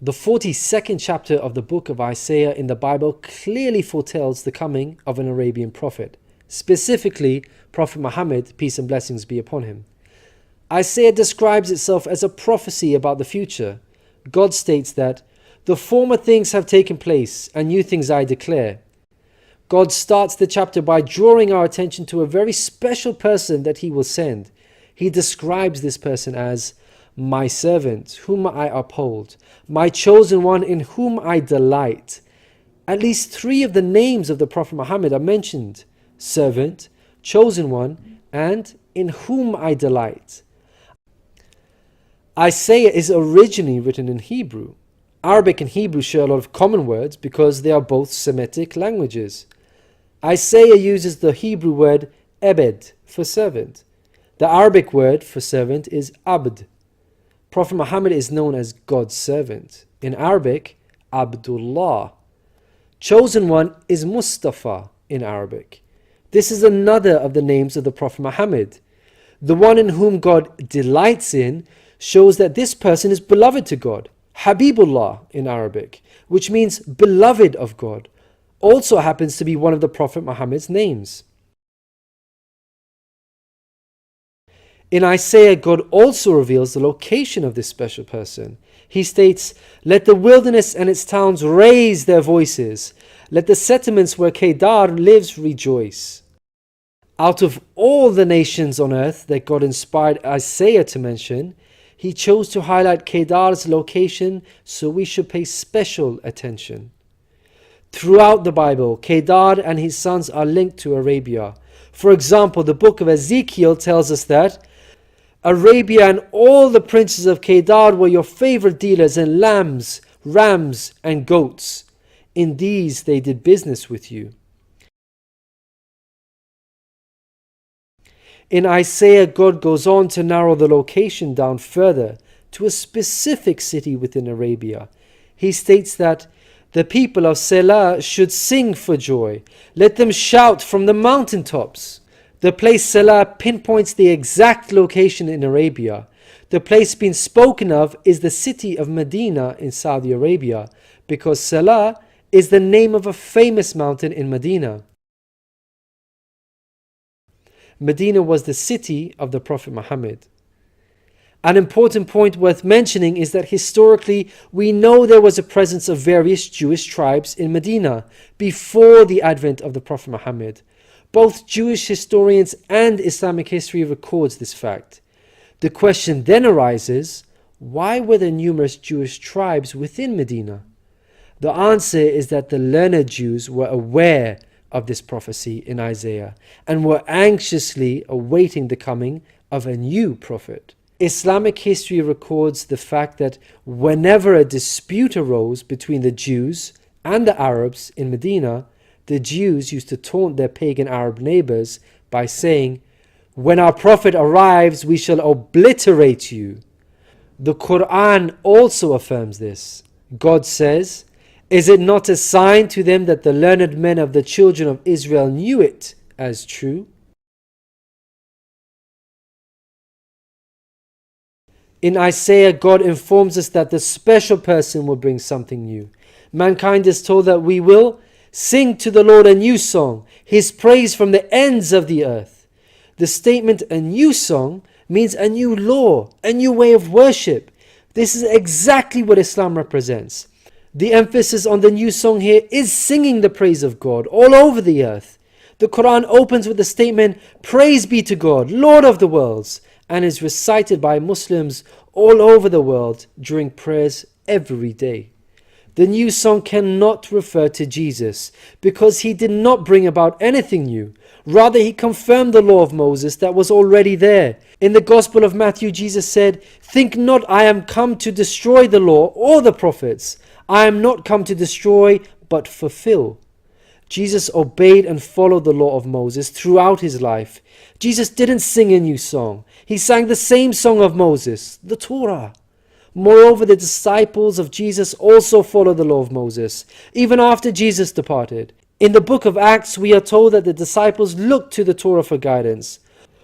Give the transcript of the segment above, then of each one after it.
The 42nd chapter of the book of Isaiah in the Bible clearly foretells the coming of an Arabian prophet, specifically Prophet Muhammad, peace and blessings be upon him. Isaiah describes itself as a prophecy about the future. God states that, "The former things have taken place, and new things I declare." God starts the chapter by drawing our attention to a very special person that he will send. He describes this person as my servant, whom I uphold, my chosen one in whom I delight. At least 3 of the names of the Prophet Muhammad are mentioned: servant, chosen one, and in whom I delight. Isaiah is originally written in Hebrew. Arabic and Hebrew share a lot of common words because they are both Semitic languages. Isaiah uses the Hebrew word ebed for servant. The Arabic word for servant is abd. Prophet Muhammad is known as God's servant. In Arabic, Abdullah. Chosen one is Mustafa in Arabic. This is another of the names of the Prophet Muhammad. The one in whom God delights in shows that this person is beloved to God. Habibullah in Arabic, which means beloved of God, also happens to be one of the Prophet Muhammad's names. In Isaiah, God also reveals the location of this special person. He states, "Let the wilderness and its towns raise their voices. Let the settlements where Kedar lives rejoice." Out of all the nations on earth that God inspired Isaiah to mention, he chose to highlight Kedar's location, so we should pay special attention. Throughout the Bible, Kedar and his sons are linked to Arabia. For example, the book of Ezekiel tells us that Arabia and all the princes of Kedar were your favorite dealers in lambs, rams, and goats. In these they did business with you. In Isaiah, God goes on to narrow the location down further to a specific city within Arabia. He states that the people of Selah should sing for joy. Let them shout from the mountaintops. The place Selah pinpoints the exact location in Arabia. The place being spoken of is the city of Madinah in Saudi Arabia, because Selah is the name of a famous mountain in Madinah. Medina was the city of the Prophet Muhammad. An important point worth mentioning is that historically we know there was a presence of various Jewish tribes in Medina before the advent of the Prophet Muhammad. Both Jewish historians and Islamic history records this fact. The question then arises, why were there numerous Jewish tribes within Medina? The answer is that the learned Jews were aware of this prophecy in Isaiah and were anxiously awaiting the coming of a new prophet. Islamic history records the fact that whenever a dispute arose between the Jews and the Arabs in Medina, the Jews used to taunt their pagan Arab neighbors by saying, "When our prophet arrives, we shall obliterate you." The Quran also affirms this. God says, "Is it not a sign to them that the learned men of the children of Israel knew it as true?" In Isaiah, God informs us that the special person will bring something new. Mankind is told that we will sing to the Lord a new song, His praise from the ends of the earth. The statement "a new song" means a new law, a new way of worship. This is exactly what Islam represents. The emphasis on the new song here is singing the praise of God all over the earth. The Quran opens with the statement, "Praise be to God, Lord of the worlds," and is recited by Muslims all over the world during prayers every day. The new song cannot refer to Jesus because he did not bring about anything new. Rather, he confirmed the law of Moses that was already there. In the Gospel of Matthew, Jesus said, "Think not I am come to destroy the law or the prophets. I am not come to destroy, but fulfill." Jesus obeyed and followed the law of Moses throughout his life. Jesus didn't sing a new song. He sang the same song of Moses, the Torah. Moreover, the disciples of Jesus also followed the law of Moses, even after Jesus departed. In the book of Acts, we are told that the disciples looked to the Torah for guidance.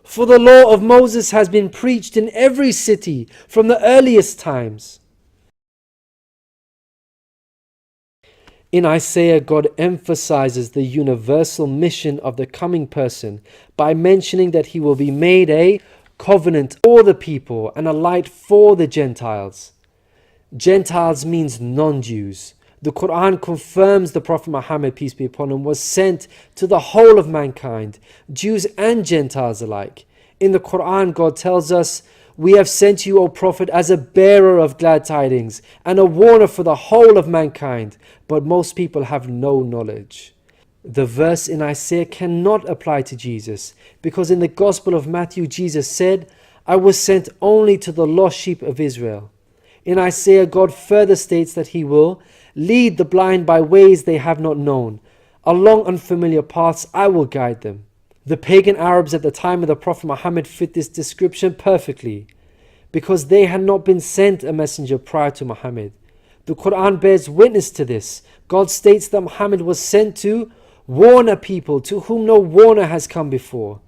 For the law of Moses has been preached in every city from the earliest times. In Isaiah, God emphasizes the universal mission of the coming person by mentioning that he will be made a covenant for the people and a light for the Gentiles. Gentiles means non-Jews. The Quran confirms the Prophet Muhammad, peace be upon him, was sent to the whole of mankind, Jews and Gentiles alike. In the Quran, God tells us, "We have sent you, O Prophet, as a bearer of glad tidings and a warner for the whole of mankind, but most people have no knowledge." The verse in Isaiah cannot apply to Jesus, because in the Gospel of Matthew, Jesus said, "I was sent only to the lost sheep of Israel." In Isaiah, God further states that he will lead the blind by ways they have not known. Along unfamiliar paths I will guide them. The pagan Arabs at the time of the Prophet Muhammad fit this description perfectly, because they had not been sent a messenger prior to Muhammad. The Quran bears witness to this. God states that Muhammad was sent to warn a people to whom no warner has come before.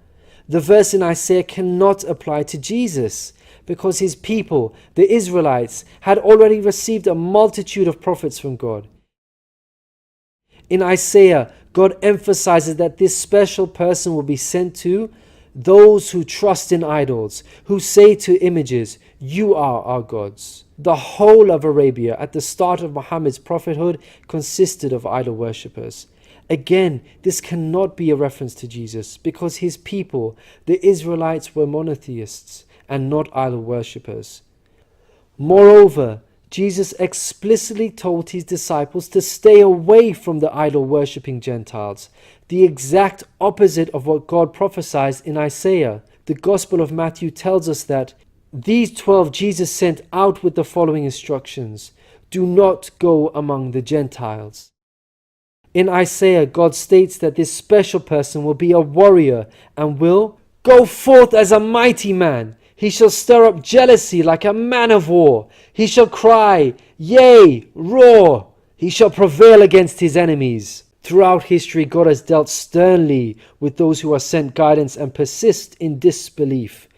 The verse in Isaiah cannot apply to Jesus, because his people, the Israelites, had already received a multitude of prophets from God. In Isaiah, God emphasizes that this special person will be sent to those who trust in idols, who say to images, "You are our gods." The whole of Arabia at the start of Muhammad's prophethood consisted of idol worshippers. Again, this cannot be a reference to Jesus, because his people, the Israelites, were monotheists and not idol worshippers. Moreover, Jesus explicitly told his disciples to stay away from the idol-worshipping Gentiles, the exact opposite of what God prophesied in Isaiah. The Gospel of Matthew tells us that these 12 Jesus sent out with the following instructions: do not go among the Gentiles. In Isaiah, God states that this special person will be a warrior and will go forth as a mighty man. He shall stir up jealousy like a man of war. He shall cry, yea, roar. He shall prevail against his enemies. Throughout history, God has dealt sternly with those who are sent guidance and persist in disbelief.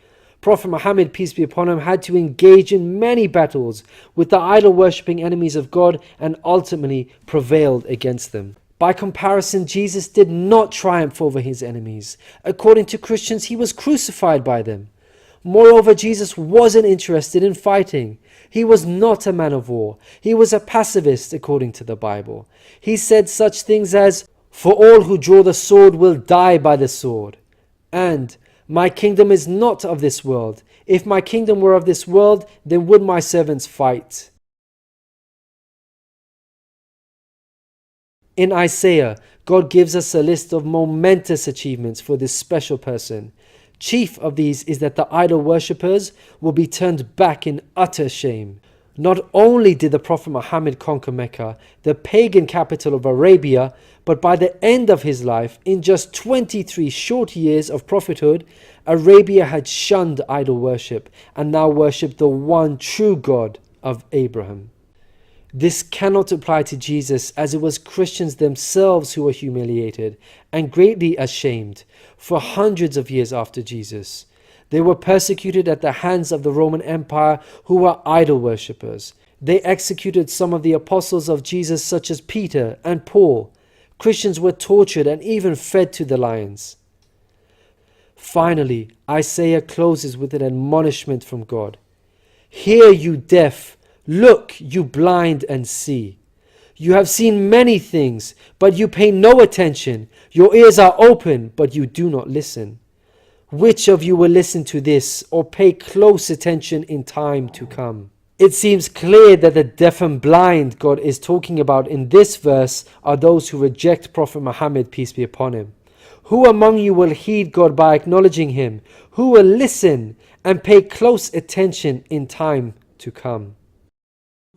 Prophet Muhammad, peace be upon him, had to engage in many battles with the idol-worshipping enemies of God and ultimately prevailed against them. By comparison, Jesus did not triumph over his enemies. According to Christians, he was crucified by them. Moreover, Jesus wasn't interested in fighting. He was not a man of war. He was a pacifist, according to the Bible. He said such things as, "For all who draw the sword will die by the sword," and "My kingdom is not of this world. If my kingdom were of this world, then would my servants fight." In Isaiah, God gives us a list of momentous achievements for this special person. Chief of these is that the idol worshippers will be turned back in utter shame. Not only did the Prophet Muhammad conquer Mecca, the pagan capital of Arabia, but by the end of his life, in just 23 short years of prophethood, Arabia had shunned idol worship and now worshipped the one true God of Abraham. This cannot apply to Jesus, as it was Christians themselves who were humiliated and greatly ashamed for hundreds of years after Jesus. They were persecuted at the hands of the Roman Empire, who were idol worshippers. They executed some of the apostles of Jesus, such as Peter and Paul. Christians were tortured and even fed to the lions. Finally, Isaiah closes with an admonishment from God. "Hear, you deaf. Look, you blind, and see. You have seen many things, but you pay no attention. Your ears are open, but you do not listen. Which of you will listen to this or pay close attention in time to come?" It seems clear that the deaf and blind God is talking about in this verse are those who reject Prophet Muhammad, peace be upon him. Who among you will heed God by acknowledging him? Who will listen and pay close attention in time to come?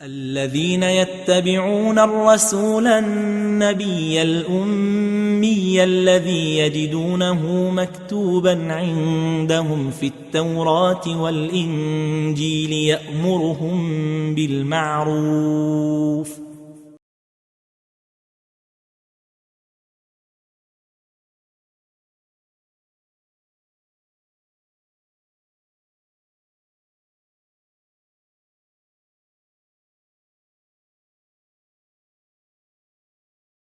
الذين يتبعون الرسول النبي الأمي الذي يجدونه مكتوبا عندهم في التوراة والإنجيل يأمرهم بالمعروف